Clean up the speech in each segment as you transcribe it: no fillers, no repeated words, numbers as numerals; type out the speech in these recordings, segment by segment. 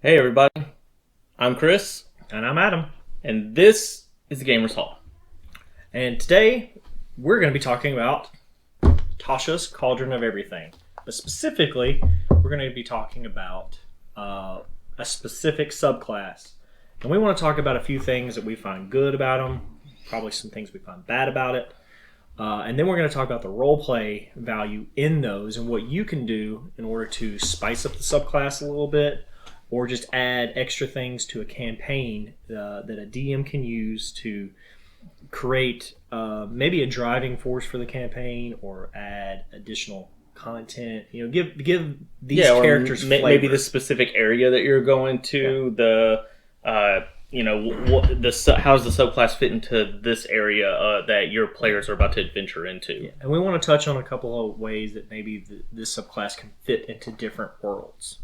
Hey everybody, I'm Chris, And I'm Adam. and this is the Gamers Hall. And today we're going to be talking about Tasha's Cauldron of Everything. But specifically, we're going to be talking about a specific subclass. And we want to talk about a few things that we find good about them, probably some things we find bad about it. And then we're going to talk about the roleplay value in those and what you can do in order to spice up the subclass a little bit or just add extra things to a campaign that a DM can use to create maybe a driving force for the campaign or add additional content. You know, give these characters flavor. Maybe the specific area that you're going to, how's the subclass fit into this area that your players are about to adventure into. Yeah. And we want to touch on a couple of ways that maybe this subclass can fit into different worlds.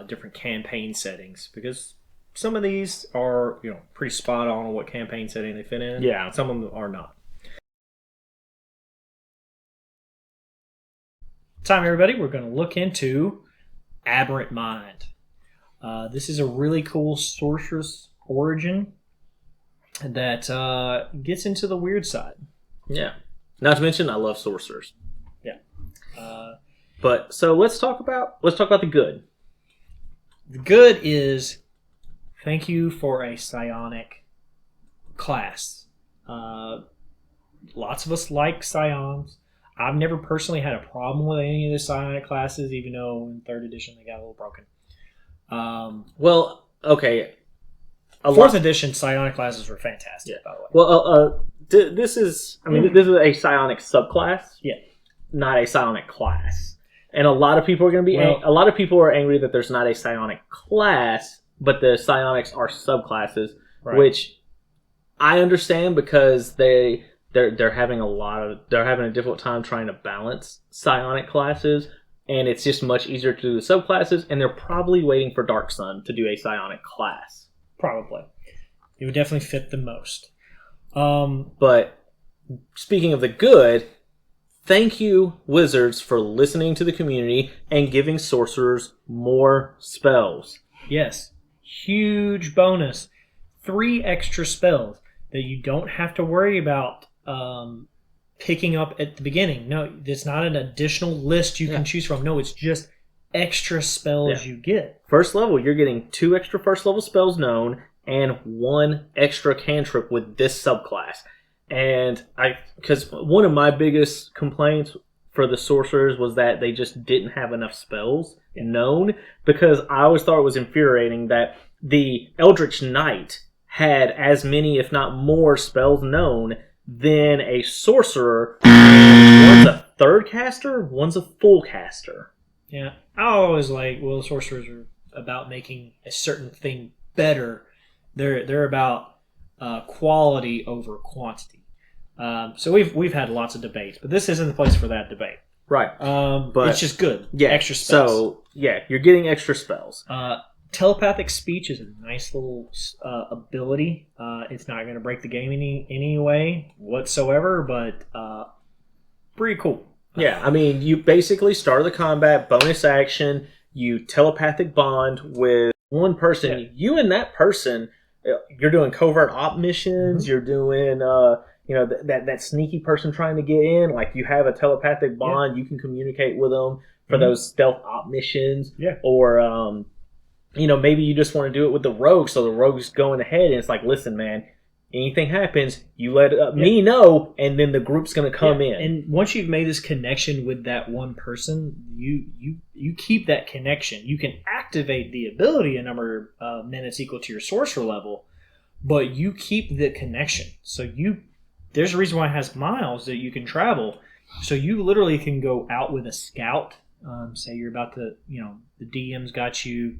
Different campaign settings, because some of these are pretty spot on what campaign setting they fit in. Yeah. Some of them are not. Time, everybody. We're going to look into Aberrant Mind. This is a really cool sorceress origin that gets into the weird side. Yeah. Not to mention, I love sorcerers. Yeah. But so let's talk about the good. The good is thank you for a psionic class. Lots of us like psions. I've never personally had a problem with any of the psionic classes, even though in 3rd edition they got a little broken. Well, okay. 4th edition psionic classes were fantastic, by the way. Well, this is a psionic subclass. Yeah. Not a psionic class. And a lot of people are going to be a lot of people are angry that there's not a psionic class, but the psionics are subclasses, Right. which I understand because they're having a difficult time trying to balance psionic classes, and it's just much easier to do the subclasses, and they're probably waiting for Dark Sun to do a psionic class. Probably. It would definitely fit the most. But speaking of the good, thank you, Wizards, for listening to the community and giving sorcerers more spells. Yes. Huge bonus. 3 extra spells that you don't have to worry about picking up at the beginning. No, it's not an additional list you can choose from. No, it's just extra spells you get. First level, you're getting 2 extra first level spells known and 1 extra cantrip with this subclass. And because one of my biggest complaints for the sorcerers was that they just didn't have enough spells known, because I always thought it was infuriating that the Eldritch Knight had as many, if not more, spells known than a sorcerer. One's a 3rd caster, one's a full caster. Yeah. I always sorcerers are about making a certain thing better. They're about quality over quantity. So we've had lots of debates, but this isn't the place for that debate. Right. But it's just good. Yeah. Extra spells. So, you're getting extra spells. Telepathic speech is a nice little ability. It's not going to break the game any way whatsoever, but pretty cool. Yeah, I mean, you basically start the combat, bonus action, you telepathic bond with one person. Yeah. You and that person, you're doing covert op missions, mm-hmm. You're doing, that sneaky person trying to get in. Like, you have a telepathic bond, you can communicate with them for those stealth op missions. Yeah. Or, maybe you just want to do it with the rogue, so the rogue's going ahead, and it's like, listen, man, anything happens, you let me know, and then the group's going to come in. And once you've made this connection with that one person, you keep that connection. You can activate the ability a number of minutes equal to your sorcerer level, but you keep the connection. So there's a reason why it has miles that you can travel. So you literally can go out with a scout. Say you're about to, the DM's got you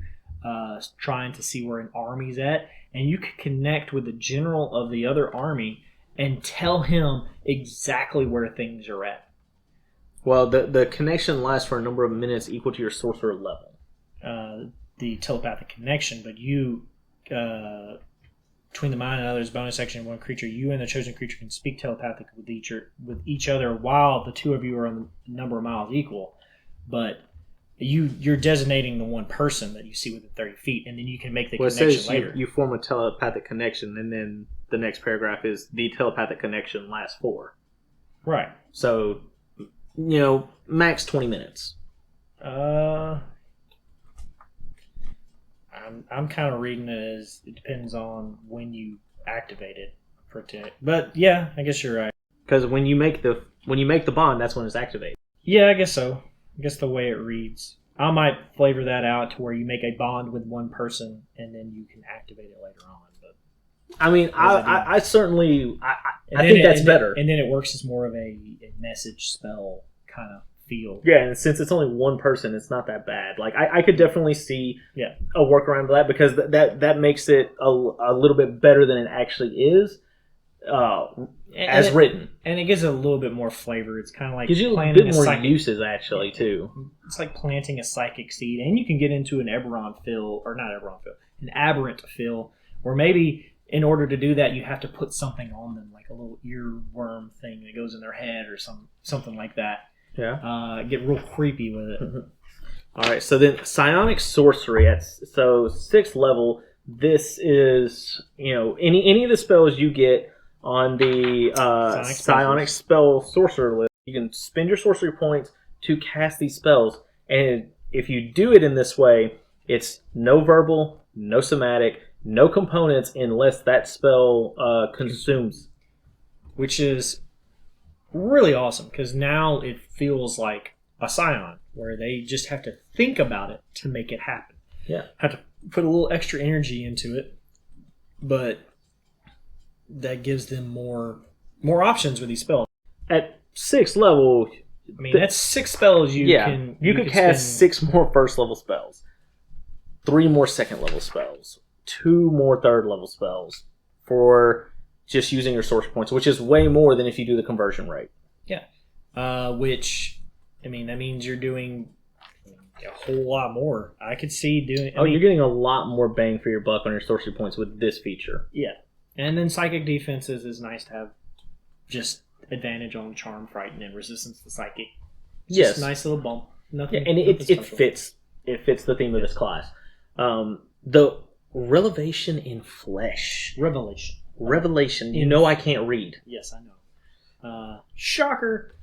trying to see where an army's at, and you can connect with the general of the other army and tell him exactly where things are at. Well, the connection lasts for a number of minutes equal to your sorcerer level. The telepathic connection, but you, between the mind and others, bonus action of one creature, you and the chosen creature can speak telepathically with each other while the two of you are on the number of miles equal. But you're designating the one person that you see within 30 feet, and then you can make the Well, it connection says later. you form a telepathic connection, and then the next paragraph is the telepathic connection lasts for. Right. So, max 20 minutes. I'm kind of reading it as it depends on when you activate it for it. But yeah, I guess you're right. Because when you make the bond, that's when it's activated. Yeah, I guess so. I guess the way it reads, I might flavor that out to where you make a bond with one person and then you can activate it later on. But I mean, I certainly I think that's better. And then it works as more of a message spell kind of feel. Yeah, and since it's only one person, it's not that bad. Like I could definitely see a workaround to that because that makes it a little bit better than it actually is, written. And it gives it a little bit more flavor. It's kind of like gives you a bit more uses actually too. It's like planting a psychic seed, and you can get into an Aberrant fill, where maybe in order to do that, you have to put something on them, like a little earworm thing that goes in their head or something like that. Yeah. Get real creepy with it. Mm-hmm. All right. So then psionic sorcery at 6th level. This is any of the spells you get on the psionic spell sorcerer list. You can spend your sorcery points to cast these spells, and if you do it in this way, it's no verbal, no somatic, no components unless that spell consumes. Which is really awesome, because now it feels like a scion, where they just have to think about it to make it happen. Yeah. Have to put a little extra energy into it, but that gives them more options with these spells. At 6th level... I mean, that's 6 spells you could cast 6 more 1st level spells, 3 more 2nd level spells, 2 more 3rd level spells for just using your source points, which is way more than if you do the conversion rate. Yeah. Which, I mean, that means you're doing a whole lot more. I could see doing... you're getting a lot more bang for your buck on your sorcery points with this feature. Yeah. And then psychic defenses is nice to have just advantage on charm, frighten, and resistance to psychic. Just nice little bump. Nothing. Yeah, and it fits the theme of this class. The revelation in flesh. Revelation. You know I can't read. Yes, I know. Shocker.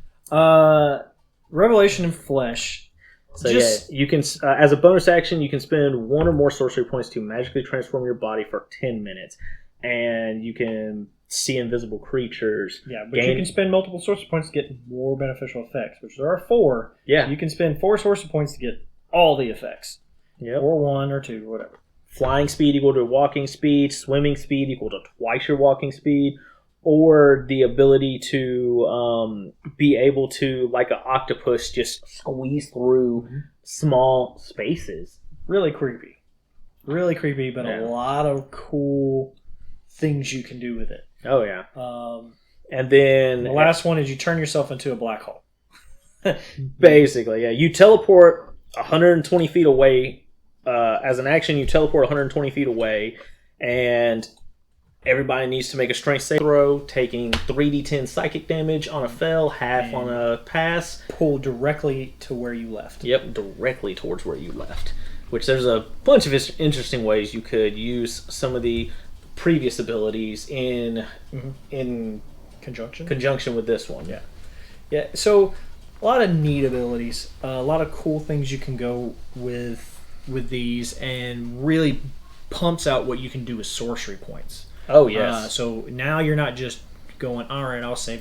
Revelation in flesh. So you can as a bonus action, you can spend 1 or more sorcery points to magically transform your body for 10 minutes, and you can see invisible creatures. Yeah, but you can spend multiple sorcery points to get more beneficial effects, which there are 4. Yeah, so you can spend 4 sorcery points to get all the effects. Yeah, or 1 or 2, whatever. Flying speed equal to walking speed, swimming speed equal to twice your walking speed, or the ability to be able to, like an octopus, just squeeze through small spaces. Really creepy, but a lot of cool things you can do with it. Oh yeah. And then the last one is you turn yourself into a black hole. Basically, yeah. You teleport 120 feet away. As an action, you teleport 120 feet away, and everybody needs to make a strength save throw, taking 3d10 psychic damage on a fail, half on a pass. Pull directly to where you left. Yep, directly towards where you left. Which there's a bunch of interesting ways you could use some of the previous abilities in conjunction with this one. Yeah. So a lot of neat abilities, a lot of cool things you can go with these, and really pumps out what you can do with sorcery points. Oh yes. So now you're not just going, all right, I'll save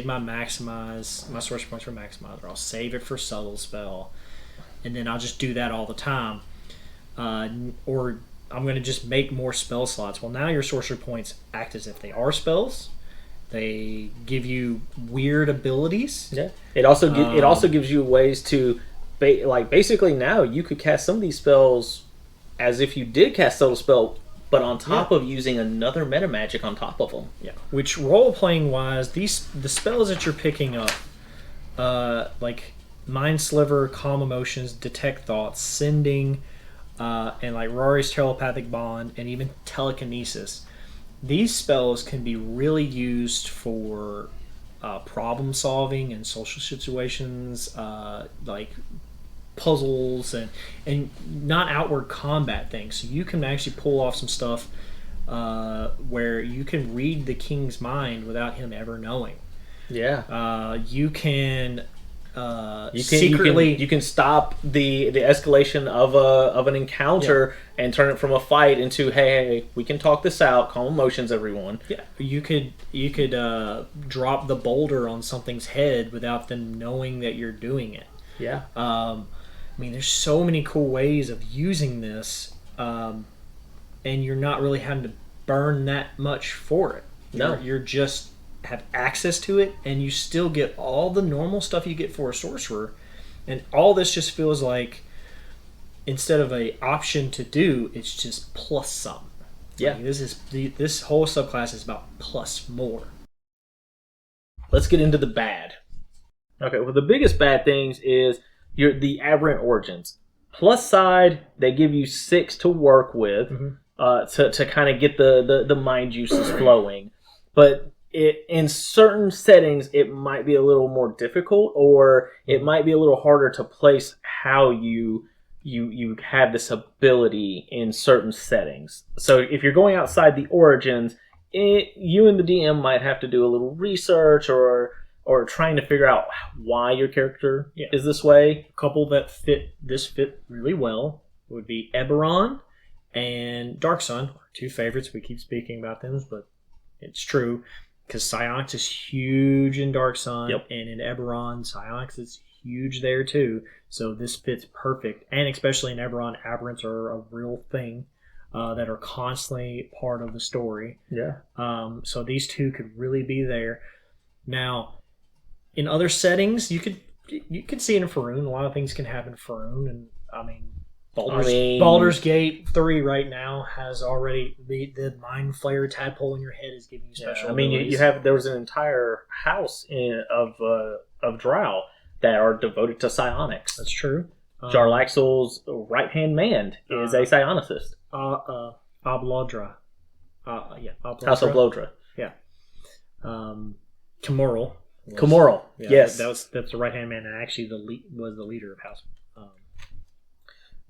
my maximize, my sorcery points for maximize, or I'll save it for subtle spell, and then I'll just do that all the time. Or I'm going to just make more spell slots. Well, now your sorcery points act as if they are spells. They give you weird abilities. Yeah. It also gives you ways to basically now you could cast some of these spells as if you did cast subtle spell, but on top of using another meta magic on top of them. Yeah. Which role playing wise, the spells that you're picking up, like Mind Sliver, Calm Emotions, Detect Thoughts, Sending, and like Rory's Telepathic Bond, and even Telekinesis. These spells can be really used for problem solving in social situations, like puzzles and not outward combat things. So you can actually pull off some stuff where you can read the king's mind without him ever knowing. Yeah. You can secretly you can stop the escalation of an encounter and turn it from a fight into, hey, we can talk this out, calm emotions, everyone. Yeah, you could drop the boulder on something's head without them knowing that you're doing it. Yeah. I mean, there's so many cool ways of using this, and you're not really having to burn that much for it. No, you're just have access to it, and you still get all the normal stuff you get for a sorcerer, and all this just feels like, instead of a option to do, it's just plus some. Yeah, like this whole subclass is about plus more. Let's get into the bad. Okay, well, the biggest bad things is the aberrant origins. Plus side, they give you 6 to work with, to kind of get the mind juices flowing, but in certain settings, it might be a little more difficult, or it might be a little harder to place how you have this ability in certain settings. So if you're going outside the origins, you and the DM might have to do a little research or trying to figure out why your character is this way. A couple that fit really well would be Eberron and Darksun, our 2 favorites. We keep speaking about them, but it's true. Because Psionics is huge in Darksun, and in Eberron, Psionics is huge there too. So this fits perfect, and especially in Eberron, aberrants are a real thing that are constantly part of the story. Yeah. So these 2 could really be there. Now, in other settings, you could see it in Faerun. A lot of things can happen in Faerun, and I mean, Baldur's Gate 3 right now has already the Mind Flayer tadpole in your head is giving you special. I mean, there was an entire house of Drow that are devoted to psionics. That's true. Jarlaxle's right hand man is a psionicist. Oblodra. Oblodra. House of Blodra. Yeah. Camoral. Yes. That's the right hand man, and actually was the leader of House.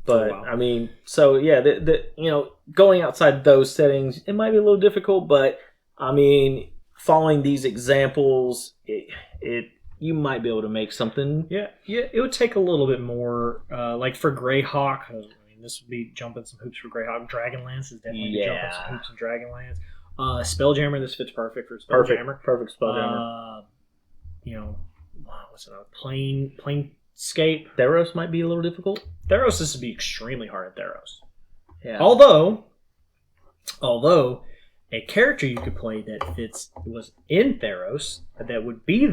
But I mean, so yeah, going outside those settings, it might be a little difficult. But I mean, following these examples, you might be able to make something. Yeah, it would take a little bit more. Like for Greyhawk, I mean, this would be jumping some hoops for Greyhawk. Dragonlance is definitely jumping some hoops in Dragonlance. Spelljammer, this fits perfect for Spelljammer. Perfect Spelljammer. What's it? Planescape. Theros might be a little difficult. Theros, this would be extremely hard at Theros. Yeah. Although a character you could play that was in Theros that would be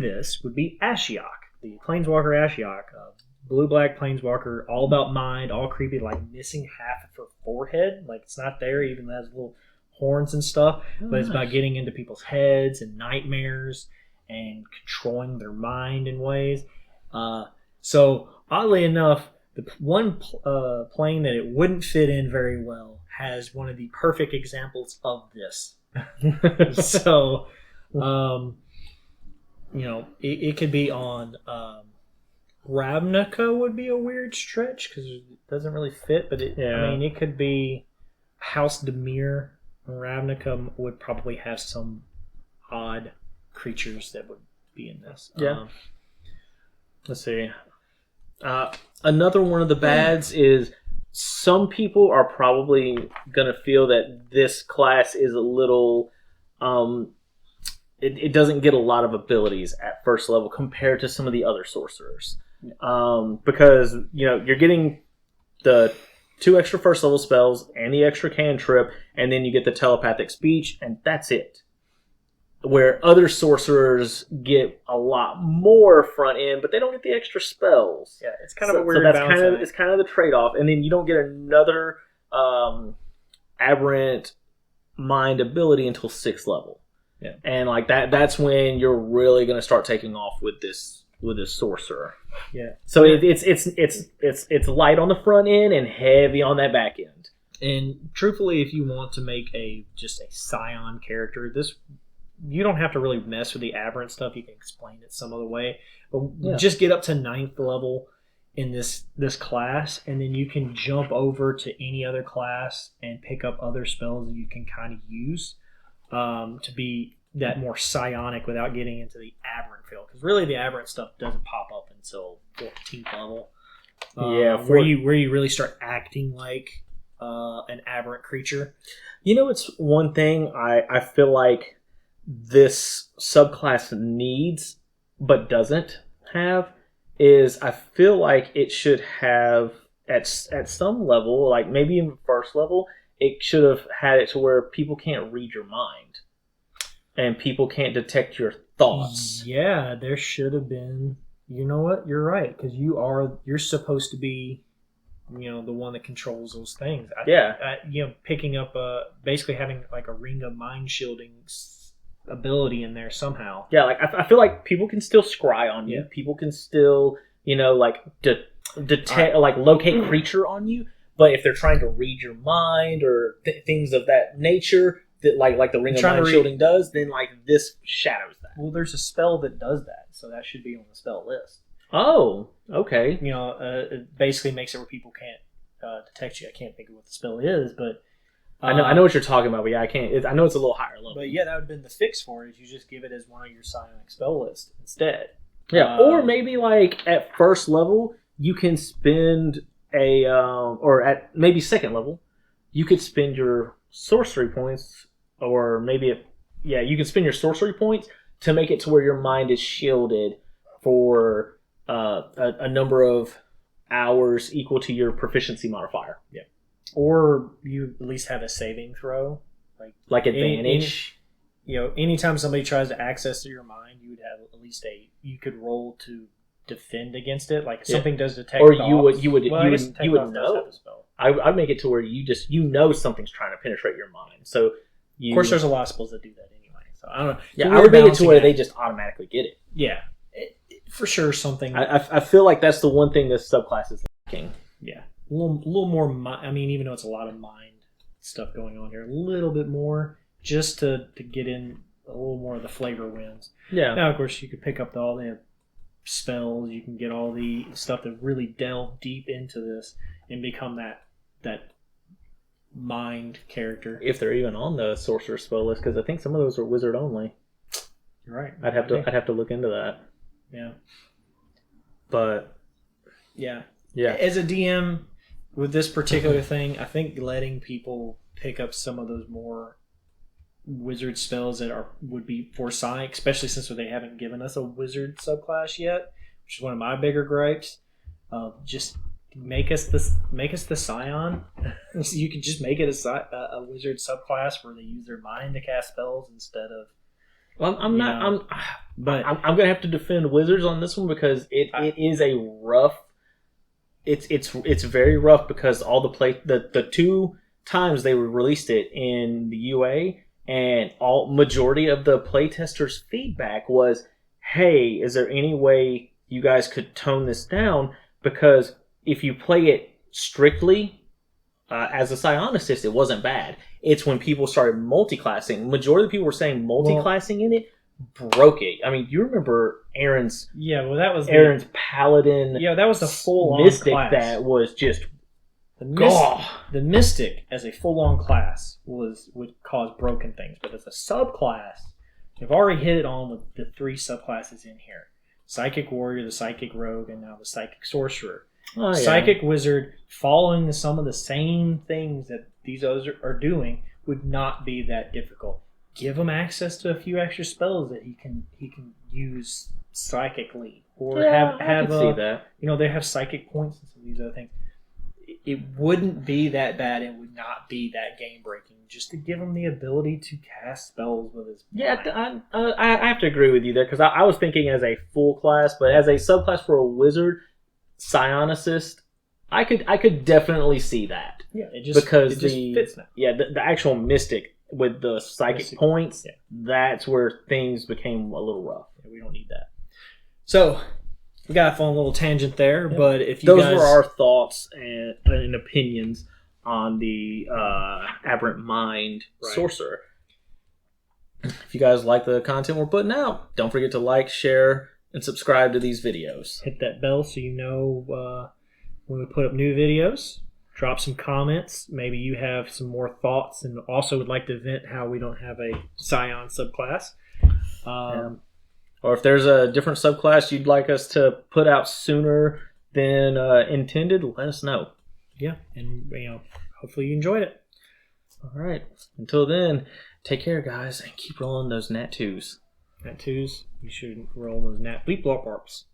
Ashiok, the Planeswalker Ashiok, blue-black Planeswalker, all about mind, all creepy, like missing half of her forehead, like it's not there, even though it has little horns and stuff. But it's about getting into people's heads and nightmares and controlling their mind in ways. So oddly enough, the one plane that it wouldn't fit in very well has one of the perfect examples of this. So, it could be on Ravnica would be a weird stretch because it doesn't really fit. But I mean, it could be House Demir. Ravnica would probably have some odd creatures that would be in this. Yeah. Let's see. Another one of the bads is some people are probably going to feel that this class is a little... It doesn't get a lot of abilities at first level compared to some of the other sorcerers. Because, you're getting the 2 extra first level spells and the extra cantrip, and then you get the telepathic speech, and that's it. Where other sorcerers get a lot more front end, but they don't get the extra spells. Yeah, it's kind of a weird balance. It's kind of the trade-off. And then you don't get another aberrant mind ability until 6th level. Yeah. And like that's when you're really going to start taking off with this sorcerer. Yeah. So it's light on the front end and heavy on that back end. And truthfully, if you want to make just a Scion character, you don't have to really mess with the aberrant stuff. You can explain it some other way. But just get up to 9th level, in this class, and then you can jump over to any other class and pick up other spells that you can kind of use to be that more psionic without getting into the aberrant field. Because really, the aberrant stuff doesn't pop up until 14th level. Where you really start acting like an aberrant creature. It's one thing I feel like this subclass needs but doesn't have is I feel like it should have at some level, like maybe even first level, it should have had it to where people can't read your mind and people can't detect your thoughts. Yeah, there should have been. You know what? You're right, because you're supposed to be, the one that controls those things. Picking up basically having like a ring of mind shielding ability in there somehow. Yeah, like I feel like people can still scry on you. Yeah. People can still, detect, like locate creature on you. But if they're trying to read your mind or things of that nature, that like the ring of mind shielding does, then like this shadows that. Well, there's a spell that does that, so that should be on the spell list. Oh, okay. It basically makes it where people can't detect you. I can't think of what the spell is, but I know what you're talking about. But yeah, I can't. I know it's a little higher level. But yeah, that would have been the fix for it. You just give it as one of your psionic spell list instead. Yeah, or maybe like at first level you can spend or at maybe second level you could spend your sorcery points, or maybe you can spend your sorcery points to make it to where your mind is shielded for a number of hours equal to your proficiency modifier. Yeah. Or you at least have a saving throw. Like advantage. Anytime somebody tries to access your mind, you would have at least you could roll to defend against it. Like if something does detect or thoughts, you would know. I'd make it to where you something's trying to penetrate your mind. So of course there's a lot of spells that do that anyway. So I don't know. Yeah, I would make it to where they just automatically get it. Yeah. For sure something. I feel like that's the one thing this subclass is lacking. Yeah. A little more, even though it's a lot of mind stuff going on here, a little bit more just to get in a little more of the flavor wins. Yeah. Now, of course, you could pick up all the spells, you can get all the stuff that really delve deep into this and become that mind character. If they're even on the sorcerer spell list, because I think some of those are wizard only. You're right. I'd have to look into that. Yeah. But yeah. Yeah. As a DM with this particular thing, I think letting people pick up some of those more wizard spells that would be for psi, especially since they haven't given us a wizard subclass yet, which is one of my bigger gripes. Just make us the scion. So you can just make it a wizard subclass where they use their mind to cast spells instead of. Well, I'm gonna have to defend wizards on this one because it is a rough. It's very rough because all the two times they released it in the UA, and majority of the playtesters' feedback was, "Hey, is there any way you guys could tone this down? Because if you play it strictly as a psionicist, it wasn't bad. It's when people started multi-classing. Majority of the people were saying multi-classing in it broke it. I mean, you remember Aaron's? Yeah, well, that was Aaron's paladin. Yeah, that was the full-on mystic class. That was just the mystic as a full-on class would cause broken things, but as a subclass, they've already hit it on with the three subclasses in here: Psychic Warrior, the Psychic Rogue, and now the Psychic Sorcerer. Oh, yeah. Psychic Wizard, following some of the same things that these others are doing, would not be that difficult. Give him access to a few extra spells that he can use psychically, or see that. They have psychic points and some of these other things. It wouldn't be that bad. It would not be that game breaking. Just to give him the ability to cast spells with his mind. Yeah, I have to agree with you there because I was thinking as a full class, but as a subclass for a wizard psionicist, I could definitely see that. Yeah, it just fits now. Yeah, the actual mystic with the psychic points, that's where things became a little rough. Yeah, we don't need that. So we got a little tangent there, but if you were our thoughts and opinions on the Aberrant Mind Sorcerer. If you guys like the content we're putting out, don't forget to like, share, and subscribe to these videos. Hit that bell so you know when we put up new videos. Drop some comments. Maybe you have some more thoughts and also would like to vent how we don't have a Scion subclass. Or if there's a different subclass you'd like us to put out sooner than intended, let us know. Yeah, and hopefully you enjoyed it. All right. Until then, take care, guys, and keep rolling those nat 2s. Nat 2s, you should roll those nat bleep blop warps.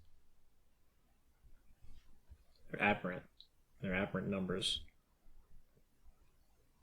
They're aberrant. They're aberrant numbers.